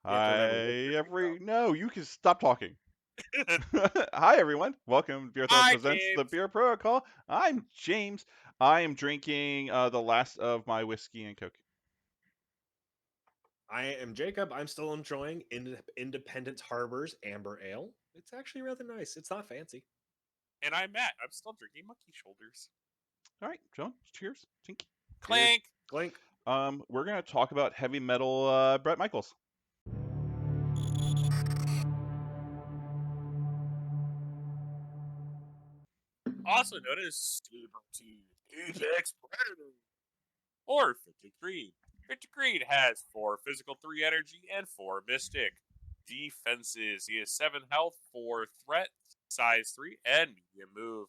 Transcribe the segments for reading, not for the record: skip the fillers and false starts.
You have to remember. No, you can stop talking. Hi, everyone. Welcome to BeerThralls Hi, Presents the James. Beer Protocol. I'm James. I am drinking the last of my whiskey and Coke. I am Jacob. I'm still enjoying Independence Harbor's Amber Ale. It's actually rather nice. It's not fancy. And I'm Matt. I'm still drinking monkey shoulders. All right, John, cheers. Tink. Cheers. Clank. Clink. We're going to talk about heavy metal Brett Michaels. Also known as Sabertooth Apex Predator. Or 50 Creed. 50 Creed has 4 physical, 3 energy, and 4 mystic. Defenses. He has 7 health, 4 threat, size 3, and medium move.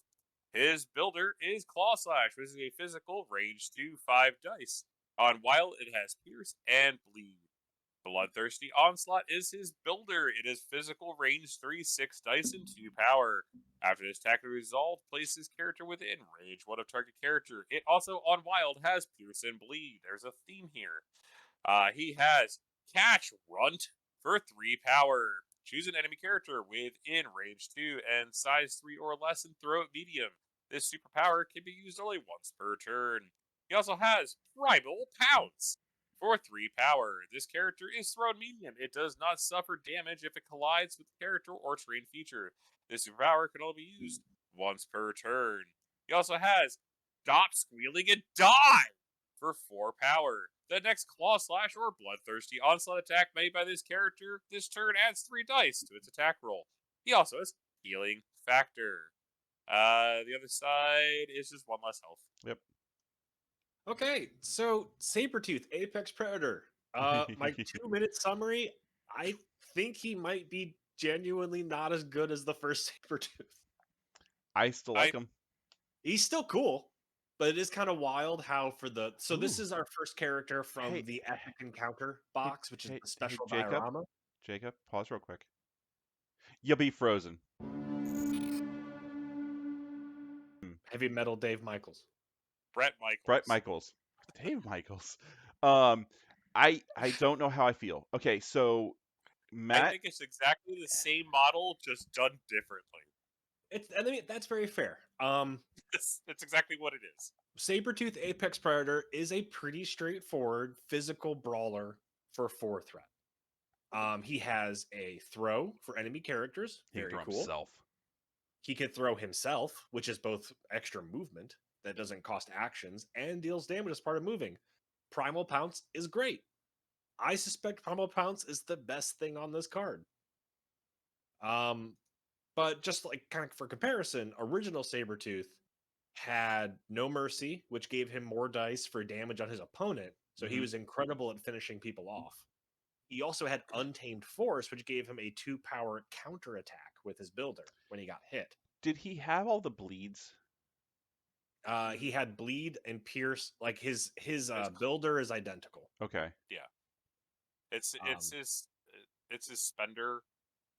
His builder is Claw Slash, which is a physical range 2, 5 dice. On Wild, it has Pierce and Bleed. Bloodthirsty Onslaught is his builder. It is physical range 3, 6 dice, and 2 power. After this attack is resolved, place his character within range 1 of target character. It also, on Wild, has Pierce and Bleed. There's a theme here. He has Catch Runt for 3 power. Choose an enemy character within range 2 and size 3 or less and throw it medium. This superpower can be used only once per turn. He also has Primal Pounce for 3 power. This character is thrown medium. It does not suffer damage if it collides with a character or terrain feature. This superpower can only be used once per turn. He also has Stop Squealing and Die for 4 power. The next Claw Slash or Bloodthirsty Onslaught attack made by this character this turn adds 3 dice to its attack roll. He also has Healing Factor. The other side is just 1 less health. Yep. Okay, so Sabertooth Apex Predator. My 2-minute summary. I think he might be genuinely not as good as the first Sabertooth. I still like him. He's still cool, but it is kind of wild how for the this Ooh. is our first character from Hey, the Epic Encounter box, which is the special Jacob. diorama. Jacob, pause real quick. You'll be frozen. Heavy Metal Dave Michaels. Brett Michaels. Brett Michaels. Dave Michaels. I don't know how I feel. Okay, so Matt. I think it's exactly the same model, just done differently. I mean, that's very fair. It's exactly what it is. Sabertooth Apex Predator is a pretty straightforward physical brawler for 4 threat. He has a throw for enemy characters. Very He can throw cool. himself. He can throw himself, which is both extra movement that doesn't cost actions and deals damage as part of moving. Primal Pounce is great. I suspect Primal Pounce is the best thing on this card. But just like kind of for comparison, original Sabertooth had No Mercy, which gave him more dice for damage on his opponent. So he was incredible at finishing people off. He also had Untamed Force, which gave him a 2 power counterattack with his builder when he got hit. Did he have all the bleeds? He had Bleed and Pierce. Like his builder is identical. Okay. Yeah. It's his spender.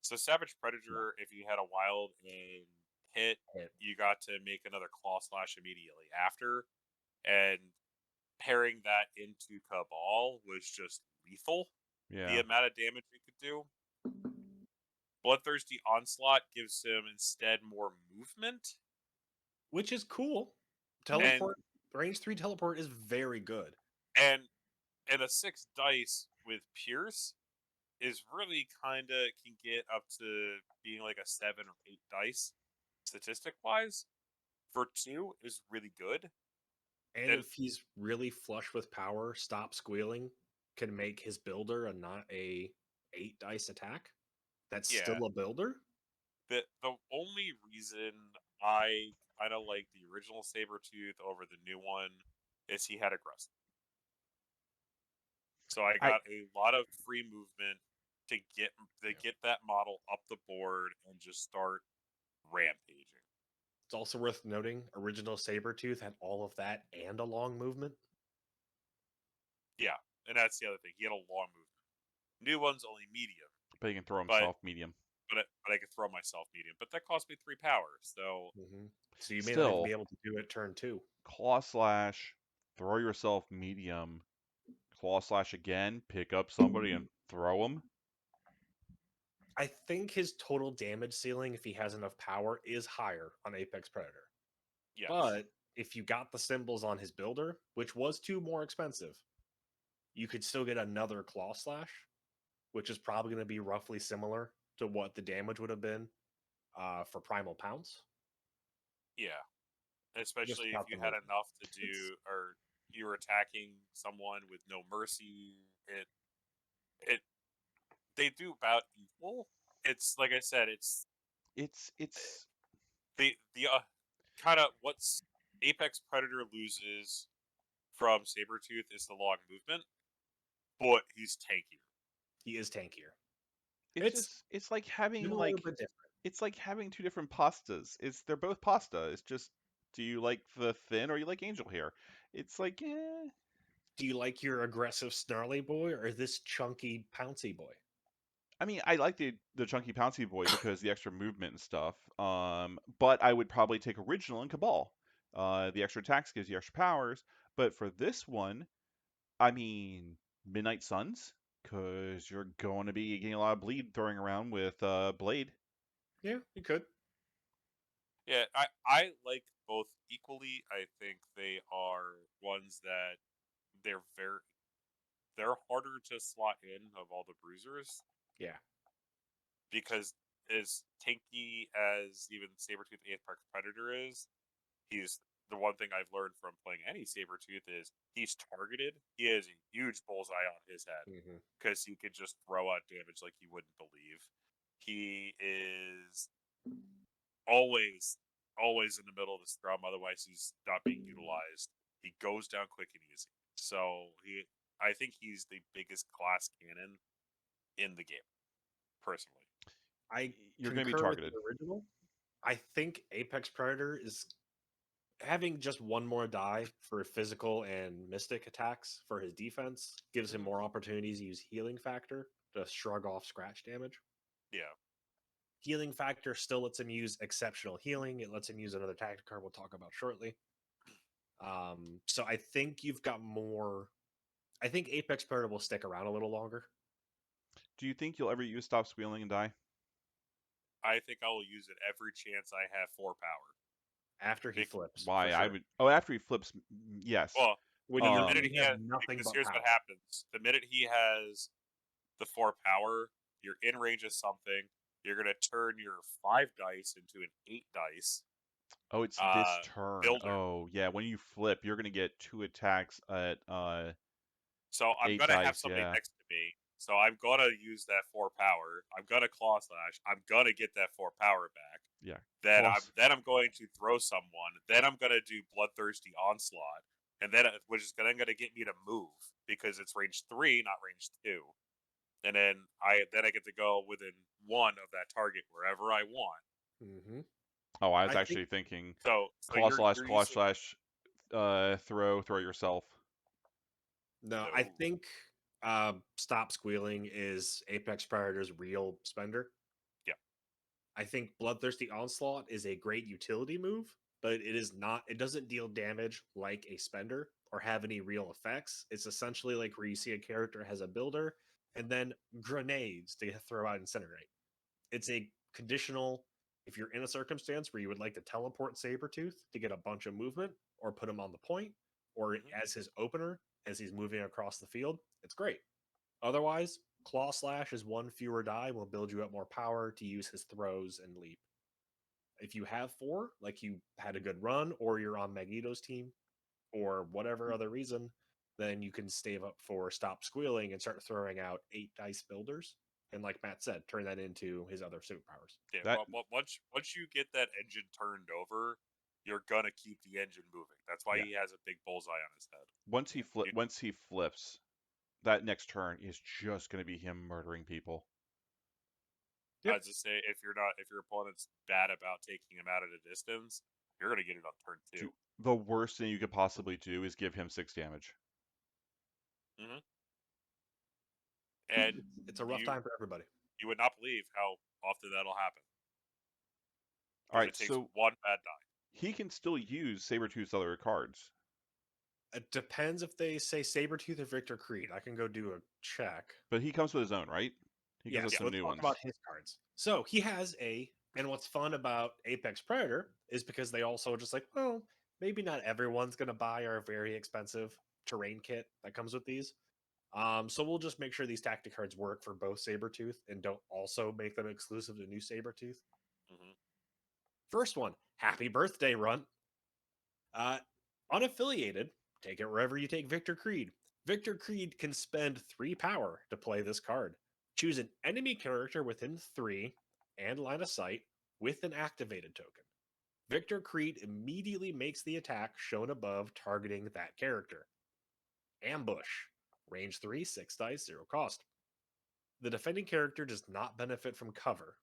So Savage Predator, if you had a wild and hit, you got to make another Claw Slash immediately after. And pairing that into Cabal was just lethal. Yeah. The amount of damage it could do. Bloodthirsty Onslaught gives him instead more movement. Which is cool. Teleport, range 3 teleport is very good. And a 6 dice with Pierce is really kind of can get up to being like a 7 or 8 dice statistic wise. For 2 is really good. And if he's really flush with power, Stop Squealing can make his builder a not a 8 dice attack. That's still a builder. The only reason I kind of like the original Sabertooth over the new one is he had aggressive. So I got a lot of free movement to get that model up the board and just start rampaging. It's also worth noting, original Sabertooth had all of that and a long movement. Yeah, and that's the other thing. He had a long movement. New one's only medium. But he can throw himself medium. But I could throw myself medium. But that cost me 3 power, so... So you may not even be able to do it turn 2. Claw Slash, throw yourself medium, Claw Slash again, pick up somebody and throw them. I think his total damage ceiling, if he has enough power, is higher on Apex Predator. Yes. But if you got the symbols on his builder, which was 2 more expensive, you could still get another Claw Slash, which is probably going to be roughly similar to what the damage would have been for Primal Pounce. Yeah. Just Especially if without you the had movement. enough to do, or you were attacking someone with no mercy. They do about equal. It's like I said, it's It's the kind of what's Apex Predator loses from Sabertooth is the long movement, but he's tankier. He is tankier. it's like having Similar but different. it's like having two different pastas. They're both pasta. It's just, do you like the thin or you like angel hair? It's like, Do you like your aggressive snarly boy or this chunky pouncy boy? I mean, I like the chunky pouncy boy because the extra movement and stuff. But I would probably take original and Cabal. The extra attacks gives you extra powers. But for this one, I mean, Midnight Suns, because you're going to be getting a lot of bleed throwing around with Blade. Yeah, you could. Yeah, I like both equally. I think they are ones that they're harder to slot in of all the bruisers Yeah. because as tanky as even Sabertooth Apex Predator is, he's the one thing I've learned from playing any Sabertooth is he's targeted. He has a huge bullseye on his head because he could just throw out damage like you wouldn't believe. He is always in the middle of the scrum, otherwise he's not being utilized. He goes down quick and easy. So I think he's the biggest class cannon in the game, personally. You're going to be concur with targeted. the original. I think Apex Predator is having just one more die for physical and mystic attacks for his defense gives him more opportunities to use healing factor to shrug off scratch damage. Yeah. Healing factor still lets him use exceptional healing. It lets him use another tactic card we'll talk about shortly. So I think you've got more. I think Apex Predator will stick around a little longer. Do you think you'll ever use Stop Squealing and die? I think I will use it every chance I have 4 power. After he flips. Why? For sure. Oh, after he flips, yes. Well, when the you minute he have has, nothing because but here's power. what happens: the minute he has the 4 power, you're in range of something. You're gonna turn your 5 dice into an 8 dice. Oh, it's this turn. Builder. Oh, yeah. When you flip, you're gonna get 2 attacks at So I'm 8 gonna have dice, somebody yeah. next to me. So I'm gonna use that 4 power. I'm gonna claw slash. I'm gonna get that 4 power back. Yeah. Then I'm going to throw someone. Then I'm gonna do bloodthirsty onslaught, and then which is gonna get me to move because it's range 3, not range 2. And then I get to go within 1 of that target wherever I want. Mm-hmm. Oh, I was actually thinking so claw slash, you're claw using, slash, throw yourself. No, I think Stop Squealing is Apex Predator's real spender. Yeah. I think Bloodthirsty Onslaught is a great utility move, but it is not. It doesn't deal damage like a spender or have any real effects. It's essentially like where you see a character has a builder and then grenades to throw out Incinerate. It's a conditional. If you're in a circumstance where you would like to teleport Sabertooth to get a bunch of movement or put him on the point, or as his opener as he's moving across the field, it's great. Otherwise, Claw Slash is 1 fewer die, will build you up more power to use his throws and leap. If you have 4, like you had a good run, or you're on Magneto's team, or whatever other reason, then you can stave up for Stop Squealing and start throwing out 8 dice builders. And like Matt said, turn that into his other superpowers. Yeah, once you get that engine turned over, you're gonna keep the engine moving. That's why he has a big bullseye on his head. Once he flips, that next turn is just going to be him murdering people. I was just say if your opponent's bad about taking him out at a distance, you're gonna get it on turn 2. The worst thing you could possibly do is give him 6 damage. Mm-hmm. And it's a rough time for everybody. You would not believe how often that'll happen. All right, it takes so 1 bad die. He can still use Sabertooth's other cards. It depends if they say Sabertooth or Victor Creed. I can go do a check. But he comes with his own, right? He gives us some let's new talk ones. about his cards. So he has and what's fun about Apex Predator is because they also just like, well, maybe not everyone's going to buy our very expensive terrain kit that comes with these. So we'll just make sure these tactic cards work for both Sabertooth and don't also make them exclusive to new Sabertooth. Mm-hmm. First one, happy birthday, Runt. Unaffiliated, take it wherever you take Victor Creed. Victor Creed can spend 3 power to play this card. Choose an enemy character within 3 and line of sight with an activated token. Victor Creed immediately makes the attack shown above targeting that character. Ambush. Range 3, 6 dice, 0 cost. The defending character does not benefit from cover.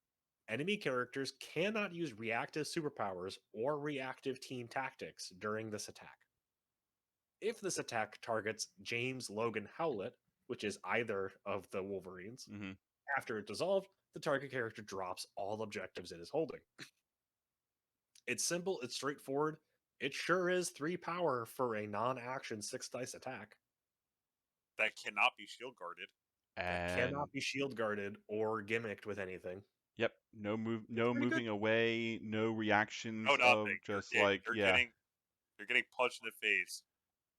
Enemy characters cannot use reactive superpowers or reactive team tactics during this attack. If this attack targets James Logan Howlett, which is either of the Wolverines, Mm-hmm. after it dissolved, the target character drops all objectives it is holding. It's simple, it's straightforward. It sure is 3 power for a non-action 6 dice attack. That cannot be shield guarded. That And cannot be shield guarded or gimmicked with anything. yep, no pretty moving good. away, no reactions No, of nothing. just You're, like you're yeah. getting punched in the face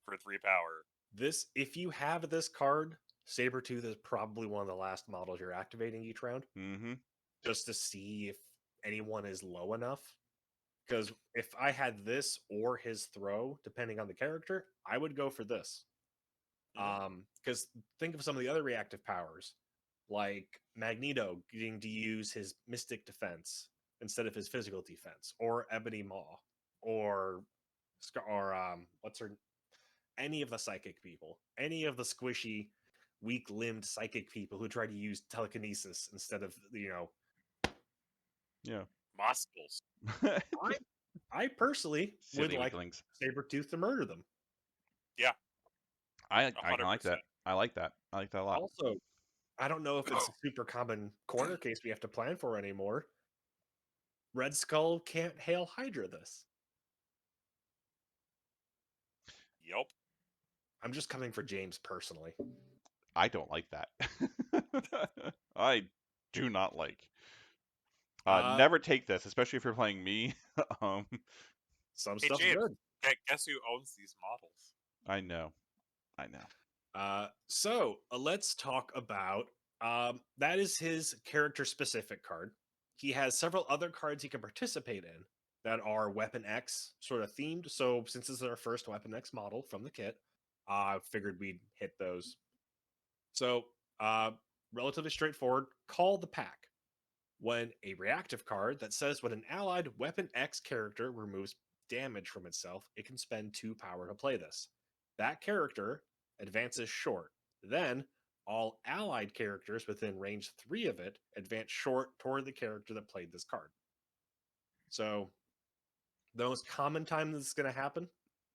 for 3 power. This, if you have this card, Sabertooth is probably one of the last models you're activating each round, Mm-hmm. just to see if anyone is low enough. Because if I had this or his throw, depending on the character, I would go for this. Because think of some of the other reactive powers, like Magneto getting to use his Mystic Defense instead of his physical defense, or Ebony Maw, or what's her? Any of the psychic people, any of the squishy, weak-limbed psychic people who try to use telekinesis instead of Yeah. Muscles. I personally would Silly like weaklings. Sabertooth to murder them. Yeah. I 100%. like that. I like that. I like that a lot. Also, I don't know if it's a super common corner case we have to plan for anymore. Red Skull can't hail Hydra this. Yep. I'm just coming for James personally. I don't like that. I do not like. Never take this, especially if you're playing me. Some Hey, stuff's James, good. guess who owns these models? I know. So let's talk about that is his character specific card. He has several other cards he can participate in that are Weapon X sort of themed. So since this is our first Weapon X model from the kit, I figured we'd hit those. So relatively straightforward. Call the Pack. When a reactive card that says when an allied Weapon X character removes damage from itself, it can spend 2 power to play this. That character advances short. Then, all allied characters within range 3 of it advance short toward the character that played this card. So, the most common time this is going to happen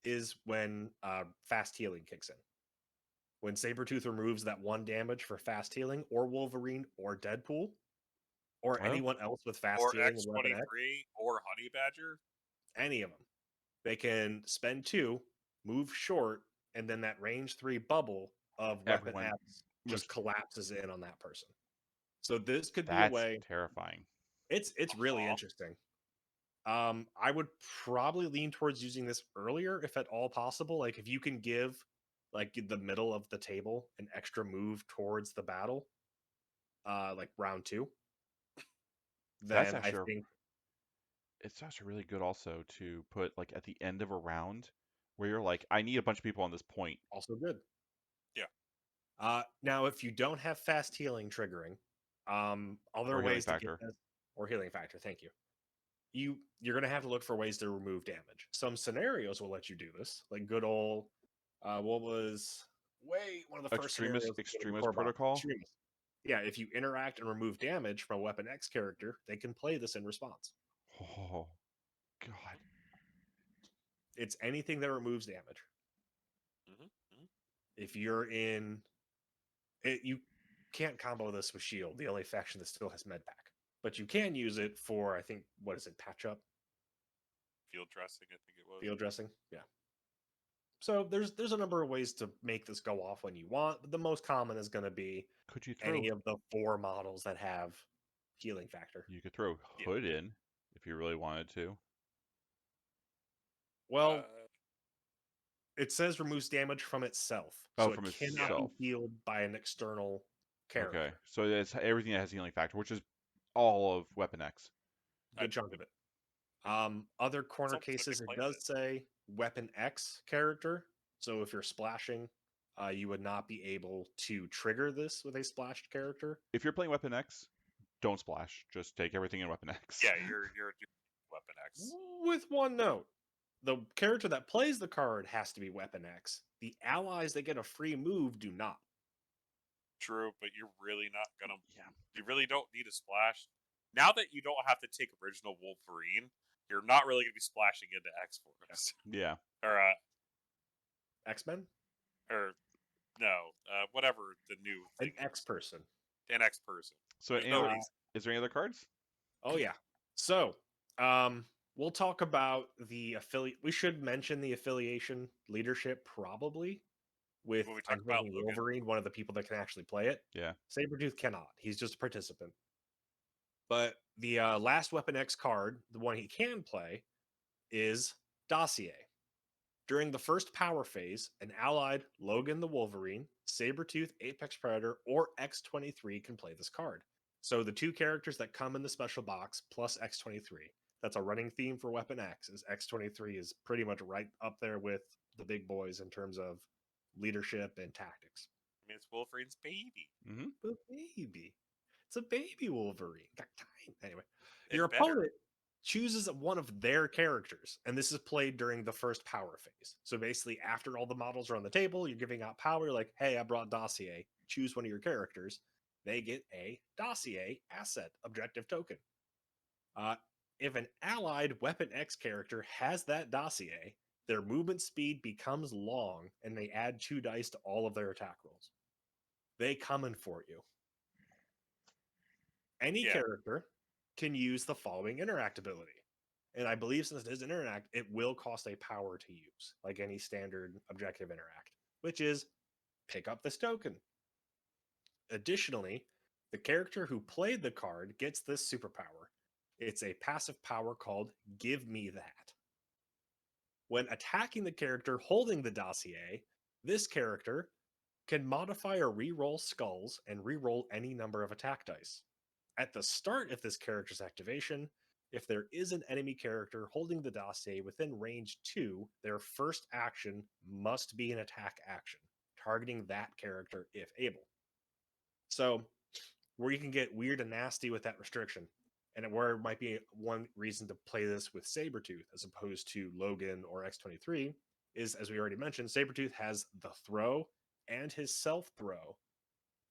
is when fast healing kicks in. When Sabertooth removes that 1 damage for fast healing, or Wolverine, or Deadpool, or anyone else with fast Or healing and Weapon X, X-23 or Honey Badger? any of them. They can spend 2, move short, and then that range 3 bubble of Weapon Everyone X just moves. collapses in on that person. So this could be a That's way. terrifying. It's really interesting. I would probably lean towards using this earlier if at all possible. Like if you can give like the middle of the table an extra move towards the battle, like round 2, That's then I actually think it's actually really good also to put like at the end of a round where you're like, I need a bunch of people on this point. also good. Yeah. Now, if you don't have fast healing triggering, other Or healing ways to get factor. this, or healing factor, thank you. You're gonna have to look for ways to remove damage. Some scenarios will let you do this, like good old, what was one of the first scenarios Extremist protocol. Extremist. Yeah, if you interact and remove damage from a Weapon X character, they can play this in response. Oh God. It's anything that removes damage. Mm-hmm. If you're in it, you can't combo this with Shield, the only faction that still has Medpack. But you can use it for, I think, what is it, patch up? Field dressing, I think it was. Field dressing? Yeah. So there's a number of ways to make this go off when you want, but the most common is going to be Could you throw? any of the 4 models that have healing factor. You could throw Yeah. Hood in if you really wanted to. Well, it says removes damage from itself, Oh, so from it cannot itself. be healed by an external character. Okay, so it's everything that has healing factor, which is all of Weapon X. Good chunk of it. Other corner almost like they cases, it claimed does it. say Weapon X character. So if you're splashing, you would not be able to trigger this with a splashed character. If you're playing Weapon X, don't splash. Just take everything in Weapon X. Yeah, you're Weapon X. With one note, the character that plays the card has to be Weapon X. The allies that get a free move do not. True, but you're really not gonna. Yeah. You really don't need a splash. Now that you don't have to take original Wolverine, you're not really gonna be splashing into X Force Yeah. or X-Men? or no, whatever the new An thing X person. an X person. So, There's no any, reason. is there any other cards? Oh yeah. So, we'll talk about the affiliate. We should mention the affiliation leadership probably with When we I'm talk about thinking Logan. Wolverine, one of the people that can actually play it. Yeah. Sabertooth cannot. He's just a participant. But the last Weapon X card, the one he can play, is Dossier. During the first power phase, an allied Logan the Wolverine, Sabertooth, Apex Predator, or X-23 can play this card. So the 2 characters that come in the special box plus X-23. That's a running theme for Weapon X. Is X-23 is pretty much right up there with the big boys in terms of leadership and tactics. I mean, it's Wolverine's baby. Mm-hmm. But baby, it's a baby Wolverine. Got time. Anyway, It your better. opponent chooses one of their characters, and this is played during the first power phase. So basically, after all the models are on the table, you're giving out power. You're like, hey, I brought Dossier. Choose one of your characters. They get a Dossier asset objective token. If an allied Weapon X character has that Dossier, their movement speed becomes long, and they add 2 dice to all of their attack rolls. They coming for you. Any Yeah. character can use the following interact ability. And I believe since it is interact, it will cost a power to use, like any standard objective interact, which is pick up this token. Additionally, the character who played the card gets this superpower. It's a passive power called Give Me That. When attacking the character holding the Dossier, this character can modify or reroll skulls and reroll any number of attack dice. At the start of this character's activation, if there is an enemy character holding the Dossier within range 2, their first action must be an attack action, targeting that character if able. So, where you can get weird and nasty with that restriction, and where it might be one reason to play this with Sabertooth as opposed to Logan or X-23, is, as we already mentioned, Sabertooth has the throw and his self-throw,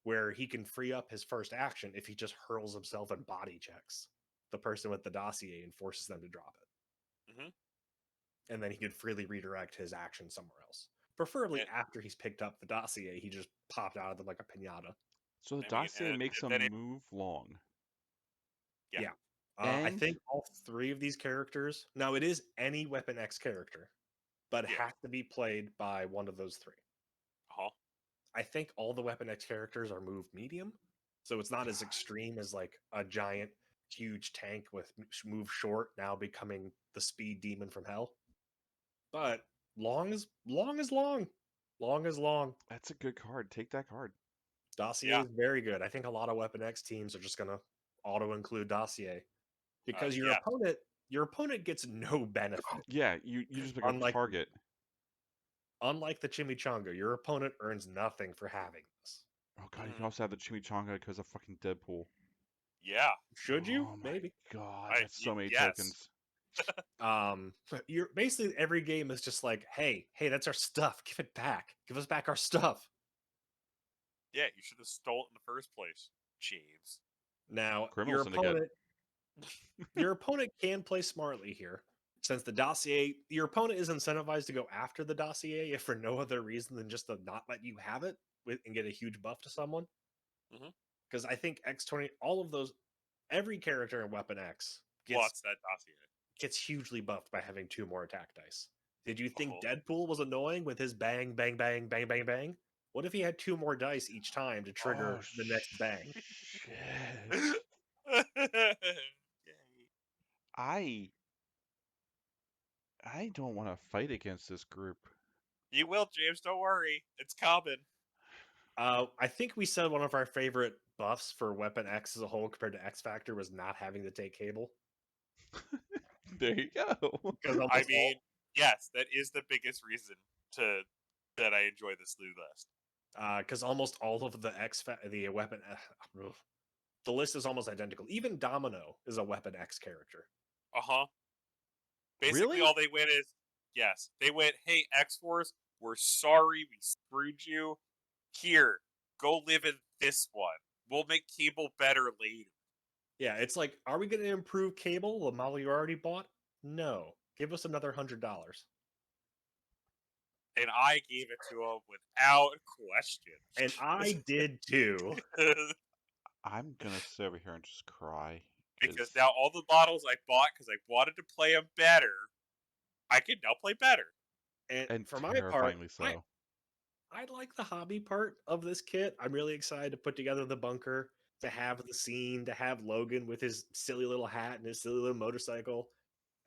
where he can free up his first action if he just hurls himself and body checks the person with the Dossier and forces them to drop it. Mm-hmm. And then he could freely redirect his action somewhere else. Preferably after he's picked up the Dossier, he just popped out of them like a pinata. So the I mean, Dossier makes and a then move long. Yeah. I And- think all 3 of these characters. Now, it is any Weapon X character, but it Yeah. has to be played by one of those 3. Uh-huh. I think all the Weapon X characters are move medium, so it's not as extreme as like a giant, huge tank with move short now becoming the speed demon from hell. But long is long is long. Long is long. That's a good card. Take that card. Dossier Yeah. is very good. I think a lot of Weapon X teams are just gonna auto include Dossier because yeah. your opponent gets no benefit. Yeah, you just pick a Unlike- target. Unlike the Chimichanga, your opponent earns nothing for having this. Oh god, you can also have the Chimichanga because of fucking Deadpool. Yeah. Should you? Oh my Maybe. god, that's so many yes. tokens. You're basically every game is just like, hey, that's our stuff. Give it back. Give us back our stuff. Yeah, you should have stole it in the first place, James. Now, Criminal syndicate. your opponent can play smartly here. Since the Dossier, your opponent is incentivized to go after the Dossier if for no other reason than just to not let you have it and get a huge buff to someone. Because I think X-20, all of those, every character in Weapon X What's that Dossier? gets hugely buffed by having 2 more attack dice. Did you think Oh. Deadpool was annoying with his bang, bang, bang, bang, bang, bang? What if he had 2 more dice each time to trigger Oh, the next bang? shit. I don't want to fight against this group. You will, James. Don't worry. It's coming. I think we said one of our favorite buffs for Weapon X as a whole compared to X Factor was not having to take Cable. There you go. Because I mean, yes, that is the biggest reason that I enjoy this new list. Because almost all of the Weapon, the list is almost identical. Even Domino is a Weapon X character. Basically, Really? all they went is, yes, they went, hey, X-Force, we're sorry we screwed you. Here, go live in this one. We'll make Cable better later. Yeah, it's like, are we going to improve Cable, the model you already bought? No. Give us another $100. And I gave it to him without question. And I did too. I'm gonna sit over here and just cry. Because now all the models I bought because I wanted to play them better, I can now play better. And for my part, terrifyingly so. I like the hobby part of this kit. I'm really excited to put together the bunker, to have the scene, to have Logan with his silly little hat and his silly little motorcycle.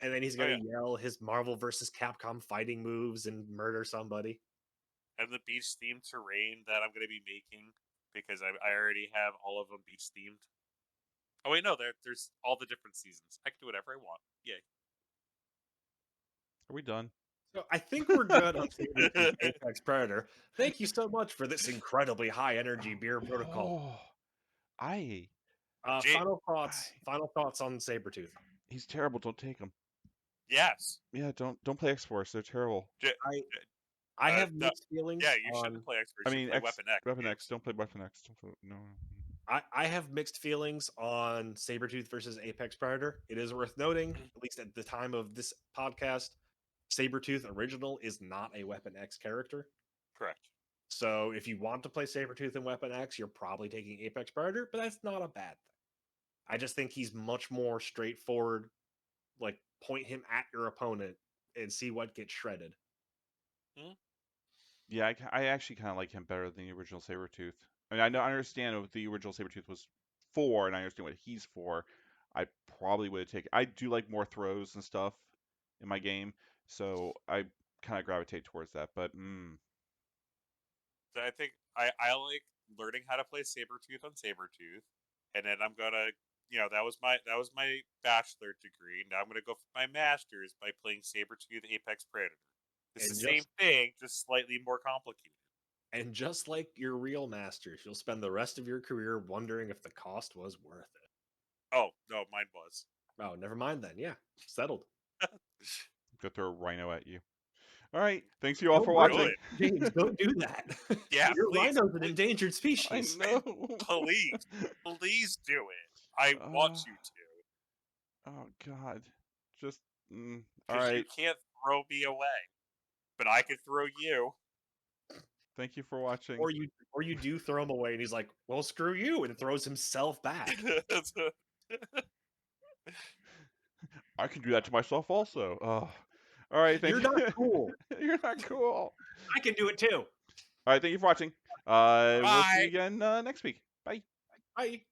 And then he's going to yell his Marvel versus Capcom fighting moves and murder somebody. And the beach themed terrain that I'm going to be making because I already have all of them beach themed. Oh wait, no, there's all the different seasons. I can do whatever I want. Yay! Are we done? So I think we're good on Apex Predator. Thank you so much for this incredibly high energy beer protocol. I. Final thoughts on Sabertooth. He's terrible. Don't take him. Yes. Yeah, don't play X-Force. They're terrible. I have mixed feelings. Yeah, you shouldn't play X-Force. I mean, play Weapon X. Weapon X. Don't play Weapon X. Don't play, no. I have mixed feelings on Sabertooth versus Apex Predator. It is worth noting, at least at the time of this podcast, Sabertooth original is not a Weapon X character. Correct. So if you want to play Sabertooth and Weapon X, you're probably taking Apex Predator, but that's not a bad thing. I just think he's much more straightforward. Like, point him at your opponent and see what gets shredded. Yeah, I actually kind of like him better than the original Sabertooth. I mean, I understand what the original Sabertooth was for, and I understand what he's for. I probably would have taken. I do like more throws and stuff in my game, so I kind of gravitate towards that. But So I think I like learning how to play Sabertooth on Sabertooth, and then I'm gonna, that was my bachelor degree. Now I'm gonna go for my master's by playing Sabertooth Apex Predator. It's the same thing, just slightly more complicated. And just like your real masters, you'll spend the rest of your career wondering if the cost was worth it. Oh, no, mine was. Oh, never mind then. Yeah, settled. Go throw a rhino at you. All right. Thanks you all for watching. James, don't do that. Yeah, your please. rhino's an endangered species. I know. Please do it. I want you to. Oh God. Just all Because right. you can't throw me away, but I can throw you. Thank you for watching. Or you do throw him away, and he's like, "Well, screw you," and throws himself back. I can do that to myself also. Oh. All right, thank you. You're not cool. You're not cool. I can do it too. All right, thank you for watching. We'll see you again next week. Bye. Bye.